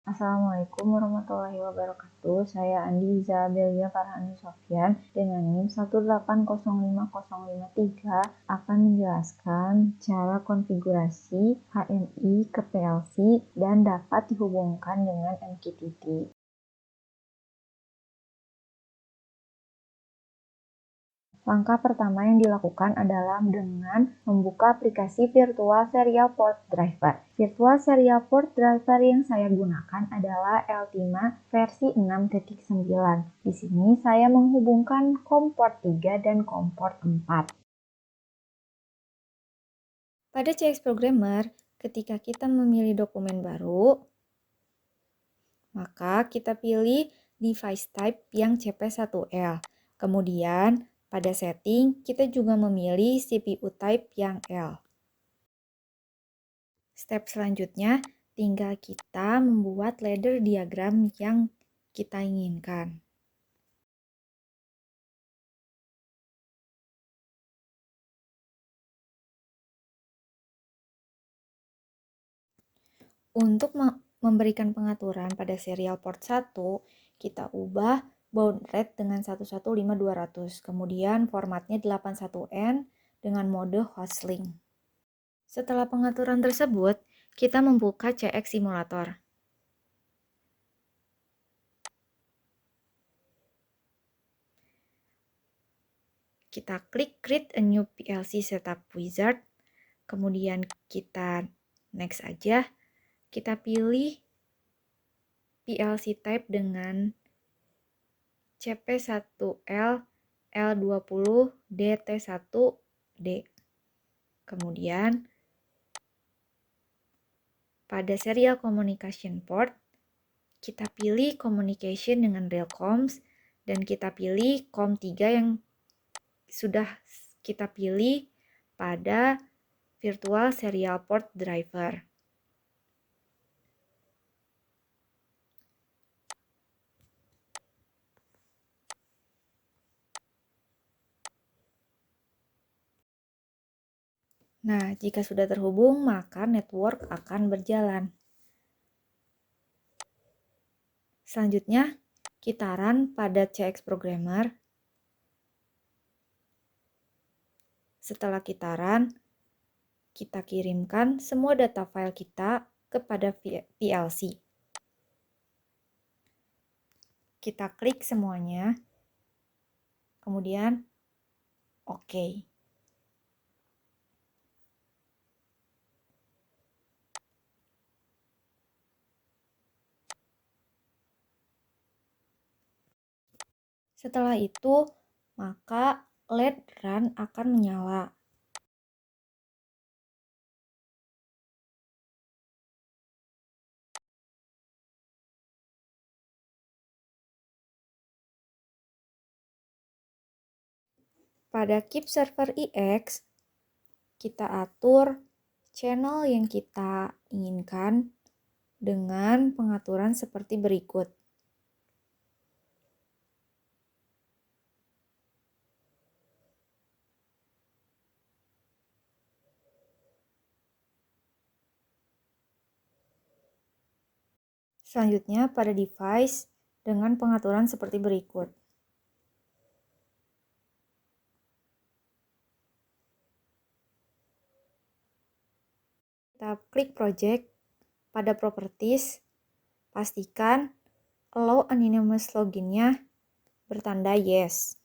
Assalamualaikum warahmatullahi wabarakatuh. Saya Andi Zabelia Farhani Sofyan dengan NIM 1805053 akan menjelaskan cara konfigurasi HMI ke PLC dan dapat dihubungkan dengan MQTT. Langkah pertama yang dilakukan adalah dengan membuka aplikasi Virtual Serial Port Driver. Virtual Serial Port Driver yang saya gunakan adalah Eltima versi 6.9. Di sini saya menghubungkan COM port 3 dan COM port 4. Pada CX Programmer, ketika kita memilih dokumen baru, maka kita pilih device type yang CP1L. Kemudian, pada setting, kita juga memilih CPU type yang L. Step selanjutnya, tinggal kita membuat ladder diagram yang kita inginkan. Untuk memberikan pengaturan pada serial port 1, kita ubah baud rate dengan 115200, kemudian formatnya 81N dengan mode hostlink. Setelah pengaturan tersebut, kita membuka CX Simulator. Kita klik Create a New PLC Setup Wizard, kemudian kita next aja. Kita pilih PLC type dengan CP1L L20 DT1D. Kemudian pada serial communication port, kita pilih communication dengan Relcoms dan kita pilih COM3 yang sudah kita pilih pada Virtual Serial Port Driver. Nah, jika sudah terhubung, maka network akan berjalan. Selanjutnya, kita run pada CX Programmer. Setelah kita run, kita kirimkan semua data file kita kepada PLC. Kita klik semuanya, kemudian OK. Setelah itu, maka LED run akan menyala. Pada Keep Server EX, kita atur channel yang kita inginkan dengan pengaturan seperti berikut. Selanjutnya pada device dengan pengaturan seperti berikut. Kita klik project, pada properties, pastikan allow anonymous login-nya bertanda yes.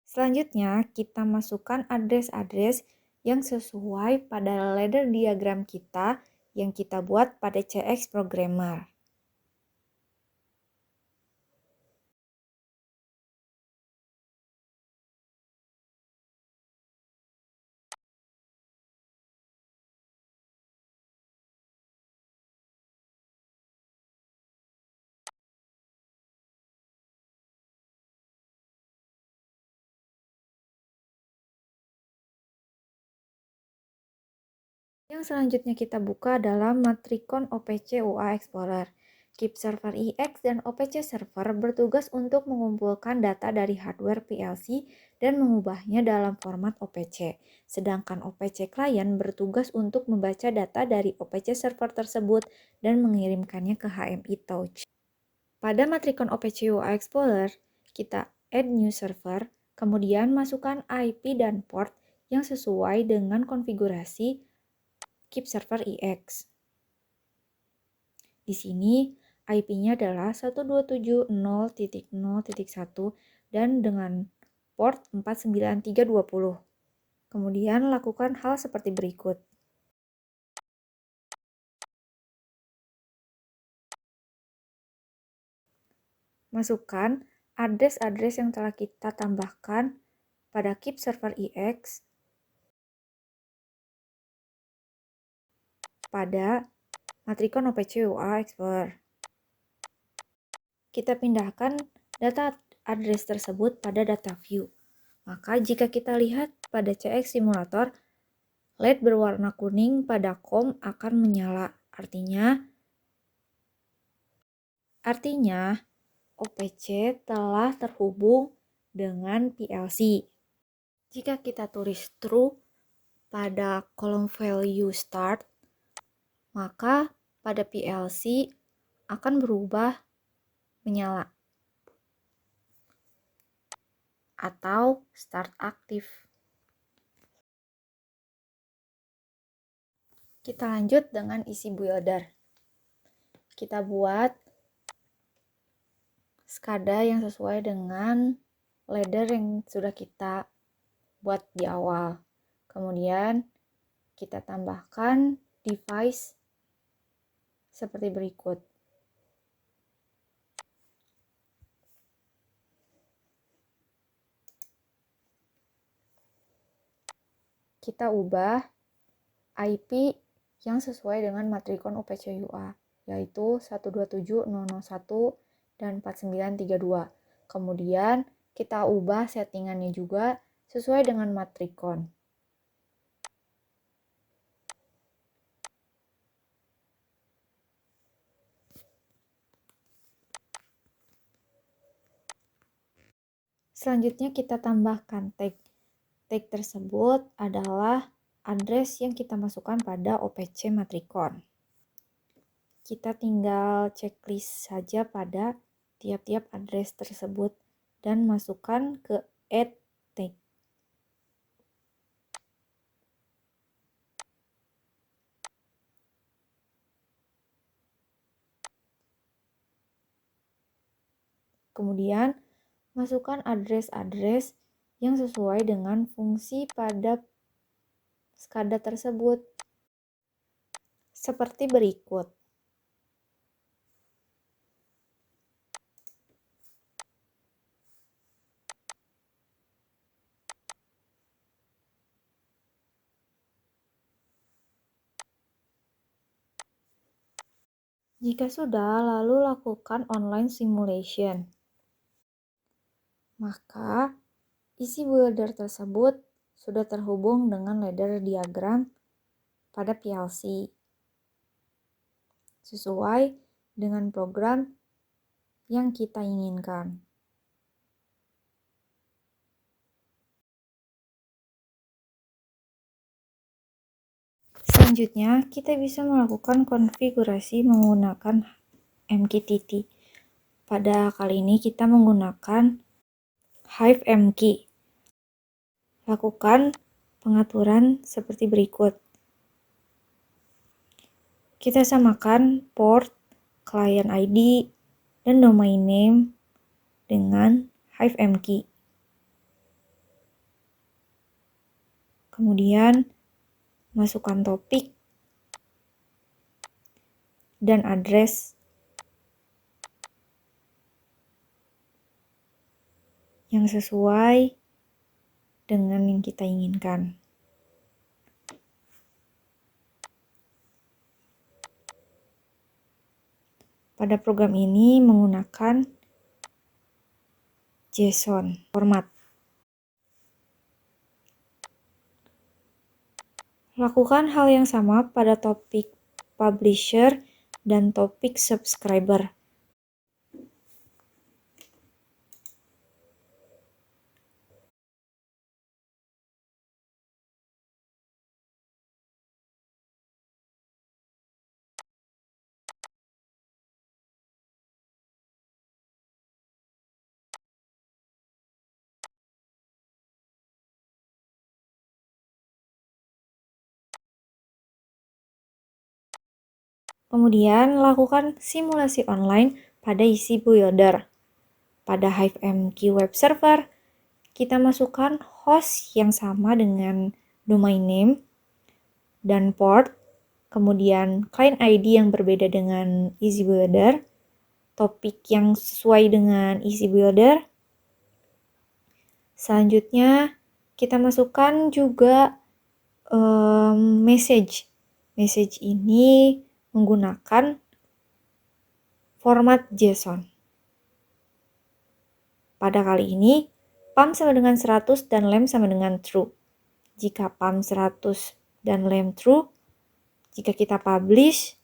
Selanjutnya, kita masukkan address-address yang sesuai pada ladder diagram kita yang kita buat pada CX Programmer. Yang selanjutnya kita buka adalah Matricon OPC UA Explorer. Keep Server EX dan OPC Server bertugas untuk mengumpulkan data dari hardware PLC dan mengubahnya dalam format OPC. Sedangkan OPC client bertugas untuk membaca data dari OPC server tersebut dan mengirimkannya ke HMI Touch. Pada matrikon OPC UI Explorer, kita add new server, kemudian masukkan IP dan port yang sesuai dengan konfigurasi Keep Server EX. Di sini IP-nya adalah 127.0.0.1 dan dengan port 49320. Kemudian lakukan hal seperti berikut. Masukkan address-address yang telah kita tambahkan pada Keep Server EX pada matrikon OPC UI Explorer. Kita pindahkan data address tersebut pada data view. Maka jika kita lihat pada CX Simulator, LED berwarna kuning pada COM akan menyala. Artinya OPC telah terhubung dengan PLC. Jika kita tulis true pada kolom value start, maka pada PLC akan berubah menyala atau start aktif. Kita lanjut dengan isi builder. Kita buat SCADA yang sesuai dengan ladder yang sudah kita buat di awal. Kemudian kita tambahkan device seperti berikut. Kita ubah IP yang sesuai dengan matrikon OPC UA, yaitu 127.0.0.1 dan 4932. Kemudian kita ubah settingannya juga sesuai dengan matrikon. Selanjutnya kita tambahkan tag. Tag tersebut adalah address yang kita masukkan pada OPC matrikon. Kita tinggal checklist saja pada tiap-tiap address tersebut dan masukkan ke add tag. Kemudian masukkan address-address yang sesuai dengan fungsi pada SCADA tersebut. Seperti berikut. Jika sudah, lalu lakukan online simulation. Maka, isi builder tersebut sudah terhubung dengan ladder diagram pada PLC. Sesuai dengan program yang kita inginkan. Selanjutnya, kita bisa melakukan konfigurasi menggunakan MQTT. Pada kali ini kita menggunakan HiveMQ. Lakukan pengaturan seperti berikut. Kita samakan port, client ID, dan domain name dengan HiveMQ. Kemudian masukkan topik dan address yang sesuai dengan yang kita inginkan. Pada program ini menggunakan JSON format. Lakukan hal yang sama pada topik publisher dan topik subscriber. Kemudian lakukan simulasi online pada Easy Builder. Pada HiveMQ web server, kita masukkan host yang sama dengan domain name dan port, kemudian client ID yang berbeda dengan Easy Builder, topik yang sesuai dengan Easy Builder. Selanjutnya, kita masukkan juga message. Message ini menggunakan format JSON. Pada kali ini, pam sama dengan 100 dan lem sama dengan true. Jika pam 100 dan lem true, jika kita publish,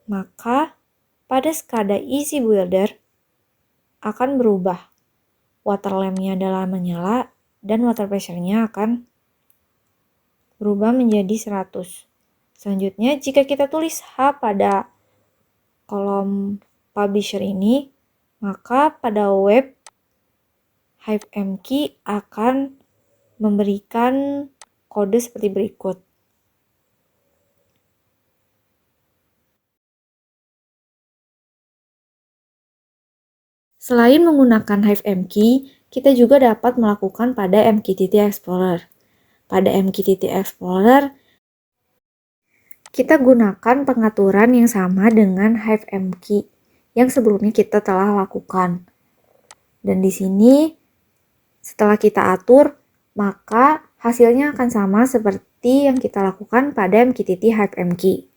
maka pada skada Easy Builder akan berubah. Water lamp-nya adalah menyala dan water pressure-nya akan berubah menjadi 100. Selanjutnya, jika kita tulis H pada kolom publisher ini, maka pada web HiveMQ akan memberikan kode seperti berikut. Selain menggunakan HiveMQ, kita juga dapat melakukan pada MQTT Explorer. Pada MQTT Explorer, kita gunakan pengaturan yang sama dengan HiveMQ yang sebelumnya kita telah lakukan. Dan di sini, setelah kita atur, maka hasilnya akan sama seperti yang kita lakukan pada MQTT HiveMQ.